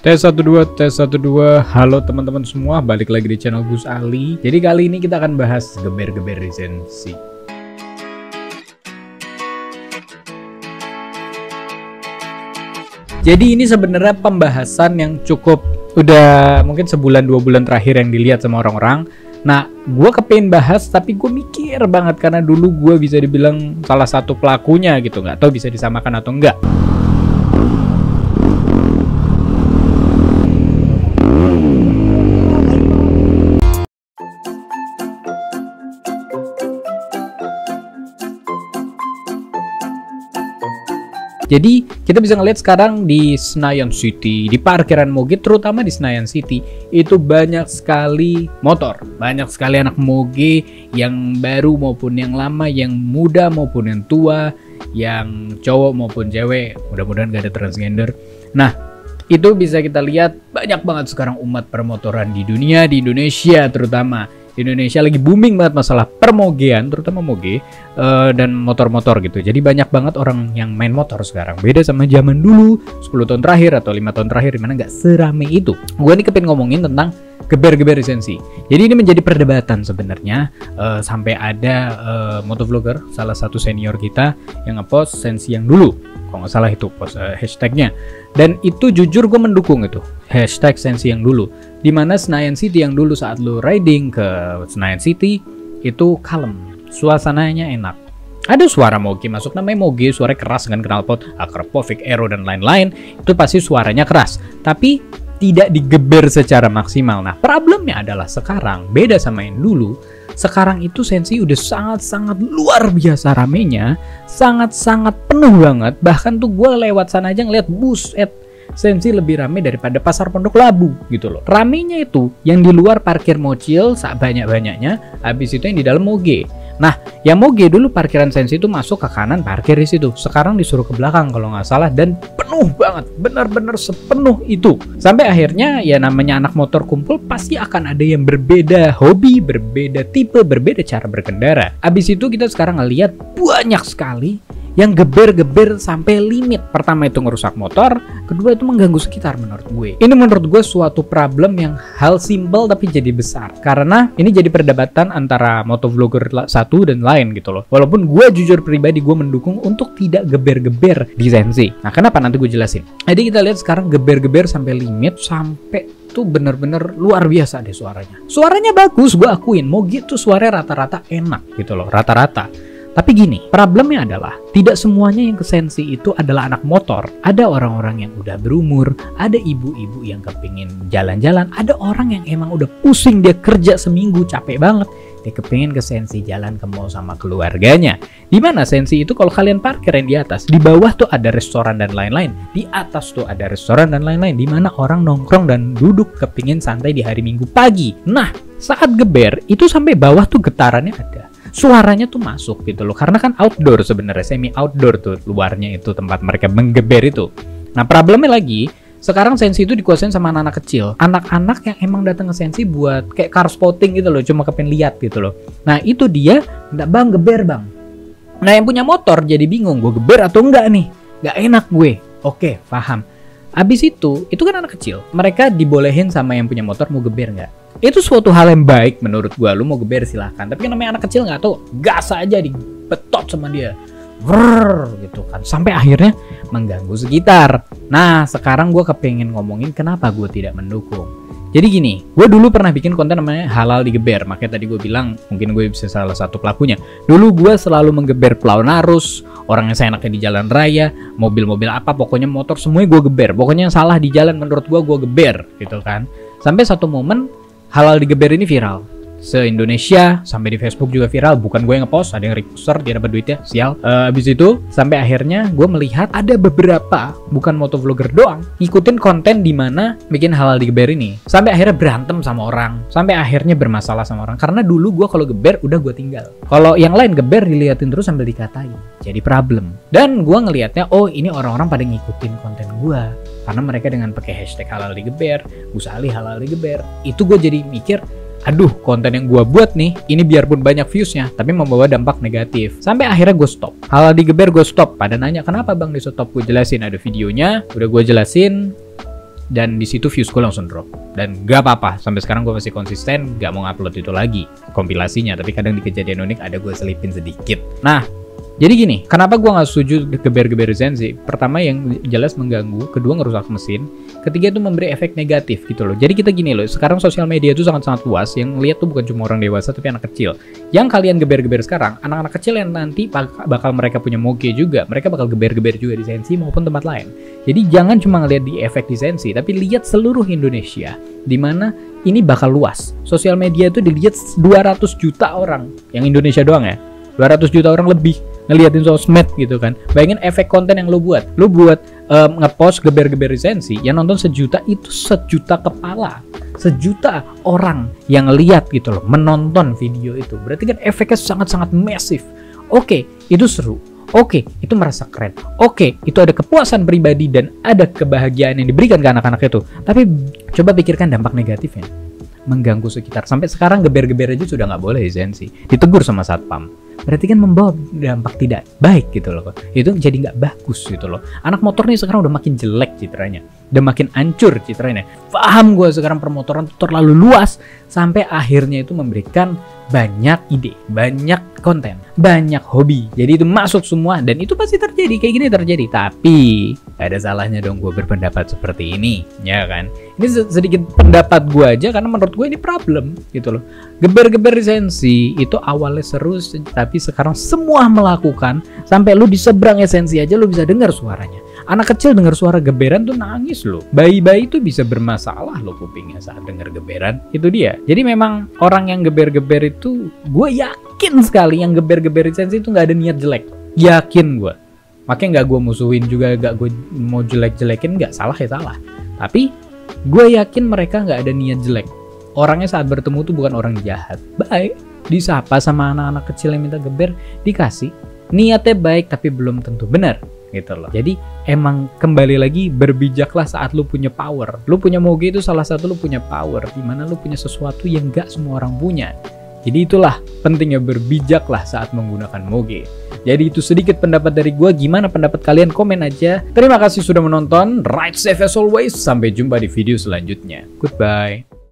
Tes 12, tes 12. Halo teman-teman semua, balik lagi di channel Gus Ali. Jadi kali ini kita akan bahas geber-geber lisensi. Jadi ini sebenarnya pembahasan yang cukup udah mungkin sebulan 2 bulan terakhir yang dilihat sama orang-orang. Nah, gue kepengen bahas tapi gue mikir banget karena dulu gue bisa dibilang salah satu pelakunya gitu. Nggak tahu bisa disamakan atau enggak. Jadi kita bisa ngeliat sekarang di Senayan City, di parkiran moge, terutama di Senayan City, itu banyak sekali motor, banyak sekali anak moge yang baru maupun yang lama, yang muda maupun yang tua, yang cowok maupun cewek, mudah-mudahan gak ada transgender. Nah, itu bisa kita lihat banyak banget sekarang umat permotoran di dunia, di Indonesia terutama. Di Indonesia lagi booming banget masalah permogean, terutama moge dan motor-motor gitu. Jadi banyak banget orang yang main motor sekarang. Beda sama zaman dulu, 10 tahun terakhir atau 5 tahun terakhir, dimana nggak serame itu. Gue nih kepengen ngomongin tentang geber-geber lisensi. Jadi ini menjadi perdebatan sebenarnya, sampai ada motovlogger, salah satu senior kita, yang ngepost sensi yang dulu. Kalau nggak salah itu post hashtagnya. Dan itu jujur gue mendukung itu, hashtag sensi yang dulu. Dimana Senayan City yang dulu saat lu riding ke Senayan City itu kalem, suasananya enak. Ada suara moge masuk, namanya moge, suara keras dengan knalpot, Akrapovic, Aero dan lain-lain. Itu pasti suaranya keras, tapi tidak digeber secara maksimal. Nah, problemnya adalah sekarang beda sama yang dulu. Sekarang itu sensi udah sangat-sangat luar biasa ramenya, sangat-sangat penuh banget. Bahkan tuh gue lewat sana aja ngeliat buset, sensi lebih rame daripada pasar Pondok Labu gitu loh. Ramenya itu yang di luar parkir mocil banyak-banyaknya, habis itu yang di dalam moge. Nah, yang moge dulu parkiran sensi itu masuk ke kanan, parkir di situ. Sekarang disuruh ke belakang kalau nggak salah, dan penuh banget, benar-benar sepenuh itu. Sampai akhirnya ya namanya anak motor kumpul pasti akan ada yang berbeda hobi, berbeda tipe, berbeda cara berkendara. Habis itu kita sekarang ngelihat banyak sekali yang geber-geber sampai limit. Pertama itu ngerusak motor, kedua itu mengganggu sekitar menurut gue. Ini menurut gue suatu problem yang hal simple tapi jadi besar. Karena ini jadi perdebatan antara motovlogger satu dan lain gitu loh. Walaupun gue jujur pribadi gue mendukung untuk tidak geber-geber di sensi. Nah, kenapa nanti gue jelasin. Jadi kita lihat sekarang geber-geber sampai limit, sampai tuh bener-bener luar biasa deh suaranya. Suaranya bagus, gue akuin. Moge tuh suaranya rata-rata enak gitu loh, rata-rata. Tapi gini, problemnya adalah tidak semuanya yang ke sensi itu adalah anak motor. Ada orang-orang yang udah berumur, ada ibu-ibu yang kepingin jalan-jalan, ada orang yang emang udah pusing, dia kerja seminggu capek banget, dia kepingin ke sensi jalan ke mall sama keluarganya. Dimana sensi itu kalau kalian parkir yang di atas, di bawah tuh ada restoran dan lain-lain, di atas tuh ada restoran dan lain-lain, dimana orang nongkrong dan duduk kepingin santai di hari Minggu pagi. Nah, saat geber itu sampai bawah tuh getarannya ada. Suaranya tuh masuk gitu loh, karena kan outdoor sebenarnya, semi outdoor tuh luarnya itu tempat mereka menggeber itu. Nah, problemnya lagi sekarang sensi itu dikuasain sama anak-anak kecil, anak-anak yang emang datang ke sensi buat kayak car spotting gitu loh, cuma kepengen lihat gitu loh. Nah, itu dia nggak bang geber bang. Nah, yang punya motor jadi bingung, gue geber atau enggak nih, nggak enak gue. Oke, paham. Abis itu kan anak kecil, mereka dibolehin sama yang punya motor mau geber nggak. Itu suatu hal yang baik menurut gua. Lu mau geber silahkan, tapi kan namanya anak kecil nggak tahu, gas aja dibetot sama dia, vrrr, gitu kan, sampai akhirnya mengganggu sekitar. Nah, sekarang gua kepengen ngomongin kenapa gua tidak mendukung. Jadi gini, gue dulu pernah bikin konten namanya halal digeber, makanya tadi gue bilang mungkin gue bisa salah satu pelakunya. Dulu gue selalu menggeber pelawan arus, orang yang seenaknya di jalan raya, mobil-mobil apa, pokoknya motor semuanya gue geber. Pokoknya yang salah di jalan menurut gue geber gitu kan. Sampai satu momen halal digeber ini viral se-Indonesia, sampai di Facebook juga viral. Bukan gue yang ngepost, ada yang reposter, dia dapat duitnya, sial. Abis itu sampai akhirnya gue melihat ada beberapa, bukan motovlogger doang, ngikutin konten di mana bikin halal digeber ini. Sampai akhirnya berantem sama orang, sampai akhirnya bermasalah sama orang. Karena dulu gue kalau geber udah gue tinggal. Kalau yang lain geber diliatin terus sambil dikatain, jadi problem. Dan gue ngelihatnya, oh ini orang-orang pada ngikutin konten gue karena mereka dengan pakai hashtag halal digeber, Gus Ali halal digeber. Itu gue jadi mikir, aduh, konten yang gue buat nih, ini biarpun banyak viewsnya, tapi membawa dampak negatif. Sampai akhirnya gue stop. Halal digeber gue stop. Pada nanya, kenapa bang di stop? Gue jelasin, ada videonya, udah gue jelasin. dan di situ views gue langsung drop. Dan gak apa-apa, sampai sekarang gue masih konsisten gak mau ngupload itu lagi kompilasinya, tapi kadang di kejadian unik ada gue selipin sedikit. Nah, jadi gini, kenapa gue gak setuju geber-geber Zenzi? Pertama, yang jelas mengganggu, kedua ngerusak mesin, ketiga itu memberi efek negatif gitu loh. Jadi kita gini loh, sekarang sosial media itu sangat-sangat luas, yang lihat tuh bukan cuma orang dewasa tapi anak kecil. Yang kalian geber-geber sekarang, anak-anak kecil yang nanti bakal mereka punya moge juga, mereka bakal geber-geber juga di Zenzi maupun tempat lain. Jadi jangan cuma ngeliat di efek di Zenzi, tapi lihat seluruh Indonesia, dimana ini bakal luas. Sosial media itu dilihat 200 juta orang, yang Indonesia doang ya, 200 juta orang lebih ngeliatin sosmed gitu kan. Bayangin efek konten yang lo buat ngepost geber-geber Zenzi, yang nonton 1 juta, itu 1 juta kepala, 1 juta orang yang lihat gitu loh, menonton video itu. Berarti kan efeknya sangat-sangat masif. Oke, itu seru. Oke, itu merasa keren. Oke, itu ada kepuasan pribadi dan ada kebahagiaan yang diberikan ke anak-anak itu. Tapi coba pikirkan dampak negatifnya. Mengganggu sekitar. Sampai sekarang geber-geber aja sudah nggak boleh Zenzi, ditegur sama satpam. Berarti kan membawa dampak tidak baik gitu loh. Itu jadi nggak bagus gitu loh. Anak motor nih sekarang udah makin jelek citranya, udah makin hancur citranya. Paham gue sekarang permotoran tuh terlalu luas, sampai akhirnya itu memberikan banyak ide, banyak konten, banyak hobi. Jadi itu masuk semua, dan itu pasti terjadi, kayak gini terjadi. Tapi gak ada salahnya dong gue berpendapat seperti ini, ya kan? Ini sedikit pendapat gue aja, karena menurut gue ini problem gitu loh. Geber-geber Zenzi itu awalnya seru, tapi sekarang semua melakukan, sampai lu di seberang Zenzi aja lu bisa dengar suaranya. Anak kecil dengar suara geberan tuh nangis loh. Bayi-bayi tuh bisa bermasalah loh kupingnya saat dengar geberan. Itu dia. Jadi memang orang yang geber-geber itu, gue yakin sekali yang geber-geber Zenzi itu nggak ada niat jelek. Yakin gue. Makanya nggak gue musuhin juga, nggak gue mau jelek-jelekin, nggak salah ya salah. Tapi gue yakin mereka nggak ada niat jelek. Orangnya saat bertemu tuh bukan orang jahat. Baik. Disapa sama anak-anak kecil yang minta geber, dikasih. Niatnya baik tapi belum tentu benar. Gitu loh. Jadi emang kembali lagi, berbijaklah saat lu punya power. Lu punya moge itu salah satu lu punya power, dimana lu punya sesuatu yang gak semua orang punya. Jadi itulah pentingnya berbijaklah saat menggunakan moge. Jadi itu sedikit pendapat dari gua. Gimana pendapat kalian? Komen aja. Terima kasih sudah menonton. Ride safe as always. Sampai jumpa di video selanjutnya. Goodbye.